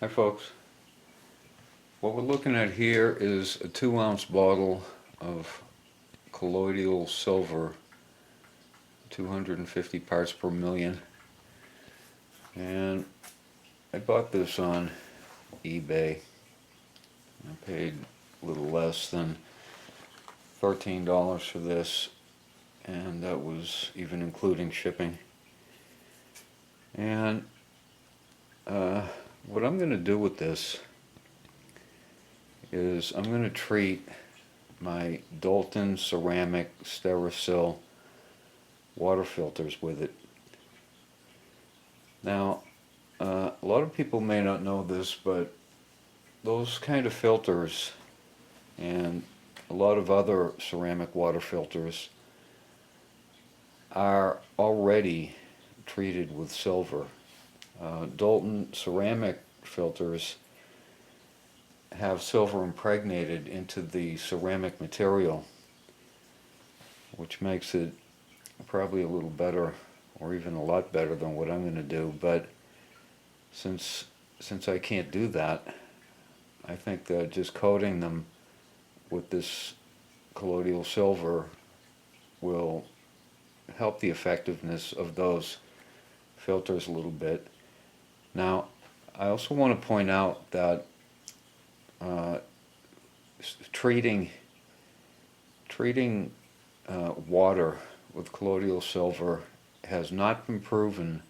Hi folks. What we're looking at here is a 2-ounce bottle of colloidal silver, 250 parts per million. And I bought this on eBay. I paid a little less than $13 for this, and that was even including shipping. And what I'm going to do with this is I'm going to treat my Doulton ceramic Stericyl water filters with it. Now, a lot of people may not know this, but those kind of filters and a lot of other ceramic water filters are already treated with silver. Doulton ceramic filters have silver impregnated into the ceramic material, which makes it probably a little better, or even a lot better than what I'm going to do. But since I can't do that, I think that just coating them with this colloidal silver will help the effectiveness of those filters a little bit. Now, I also want to point out that treating water with colloidal silver has not been proven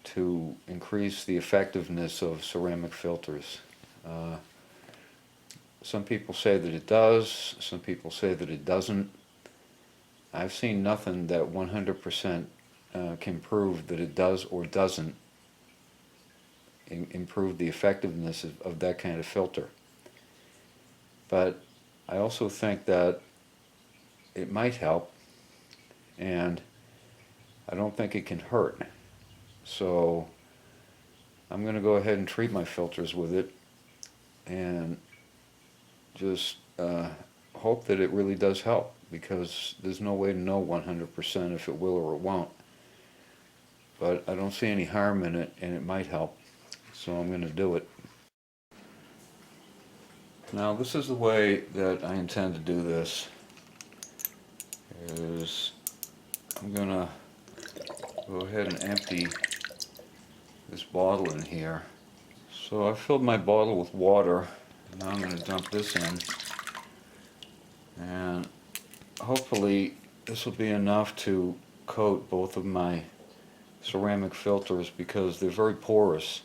to increase the effectiveness of ceramic filters. Some people say that it does, some people say that it doesn't. I've seen nothing that 100% can prove that it does or doesn't improve the effectiveness of that kind of filter. But I also think that it might help, and I don't think it can hurt. So I'm going to go ahead and treat my filters with it and just hope that it really does help, because there's no way to know 100% if it will or it won't. But I don't see any harm in it, and it might help. So I'm going to do it. Now, this is the way that I intend to do this. I'm going to go ahead and empty this bottle in here. So I filled my bottle with water. Now I'm going to dump this in. And hopefully this will be enough to coat both of my ceramic filters, because they're very porous.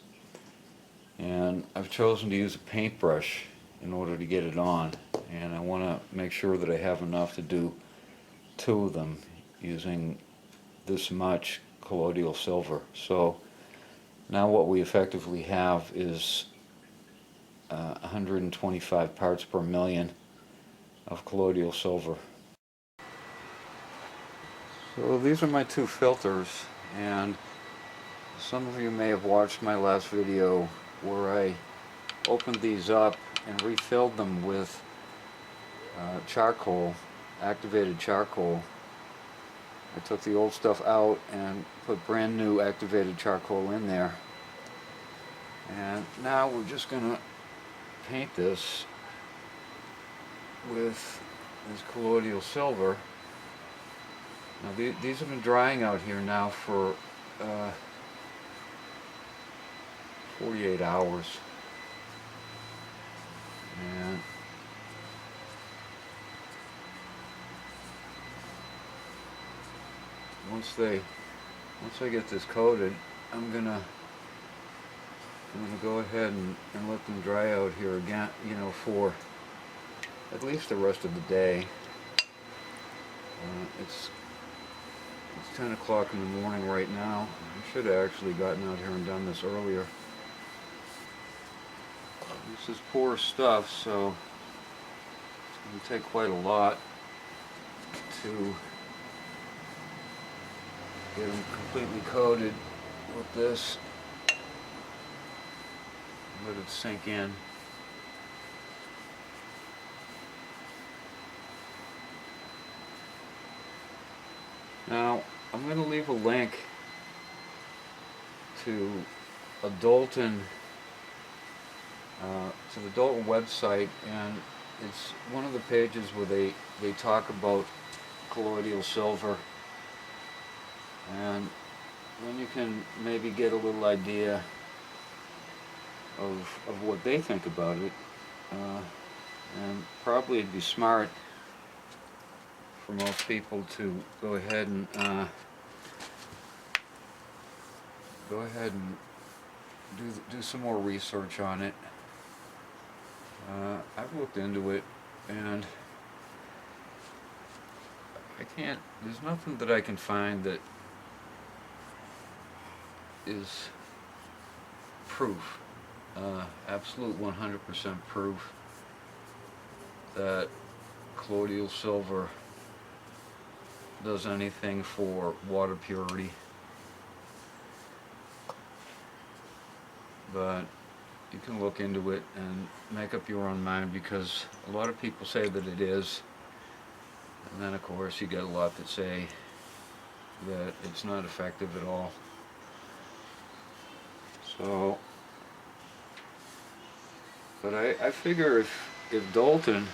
And I've chosen to use a paintbrush in order to get it on, and I want to make sure that I have enough to do 2 of them using this much colloidal silver. So now what we effectively have is 125 parts per million of colloidal silver. So these are my 2 filters, and some of you may have watched my last video where I opened these up and refilled them with charcoal, activated charcoal. I took the old stuff out and put brand new activated charcoal in there. And now we're just going to paint this with this colloidal silver. Now these have been drying out here now for 48 hours. And once I get this coated, I'm gonna go ahead and let them dry out here again, for at least the rest of the day. It's 10 o'clock in the morning right now. I should have actually gotten out here and done this earlier. This is porous stuff, so it's going to take quite a lot to get them completely coated with this. Let it sink in. Now, I'm going to leave a link to a Doulton to the Doulton website, and it's one of the pages where they talk about colloidal silver, and then you can maybe get a little idea of what they think about it. And probably it'd be smart for most people to go ahead and do some more research on it. I've looked into it, and there's nothing that I can find that is proof, absolute 100% proof that colloidal silver does anything for water purity. But you can look into it and make up your own mind, because a lot of people say that it is, and then of course you get a lot that say that it's not effective at all. So, but I figure if Doulton,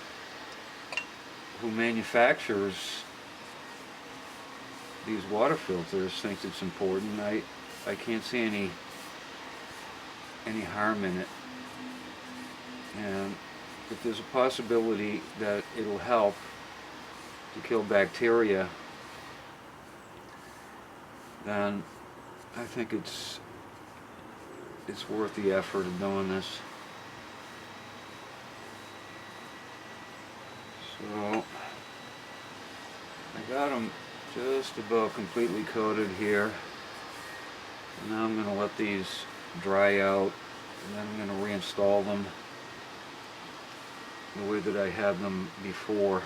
who manufactures these water filters, thinks it's important, I can't see any harm in it. And if there's a possibility that it'll help to kill bacteria, then I think it's worth the effort of doing this. So I got them just about completely coated here. And now I'm going to let these dry out, and then I'm going to reinstall them the way that I had them before.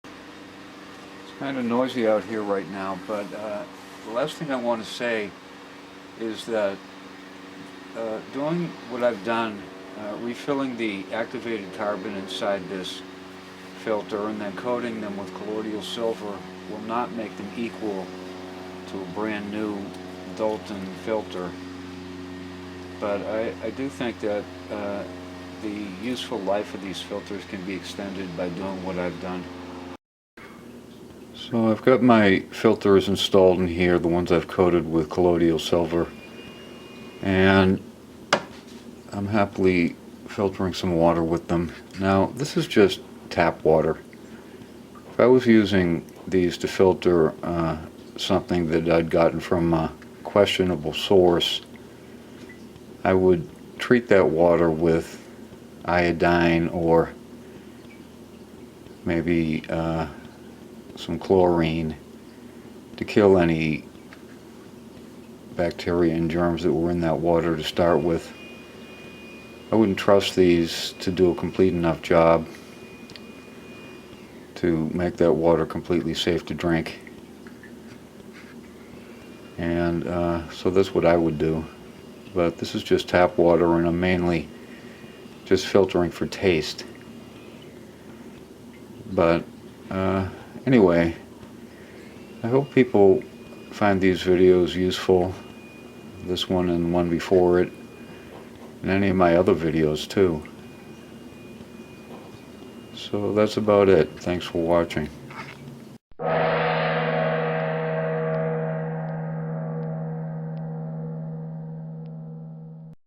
It's kind of noisy out here right now, but the last thing I want to say is that doing what I've done, refilling the activated carbon inside this filter and then coating them with colloidal silver, will not make them equal to a brand new Doulton filter. But I do think that the useful life of these filters can be extended by doing what I've done. So I've got my filters installed in here, the ones I've coated with colloidal silver, and I'm happily filtering some water with them. Now this is just tap water. If I was using these to filter something that I'd gotten from a questionable source, I would treat that water with iodine or maybe some chlorine to kill any bacteria and germs that were in that water to start with. I wouldn't trust these to do a complete enough job to make that water completely safe to drink. And so that's what I would do. But this is just tap water, and I'm mainly just filtering for taste. But anyway, I hope people find these videos useful, this one and the one before it, and any of my other videos too. So that's about it. Thanks for watching.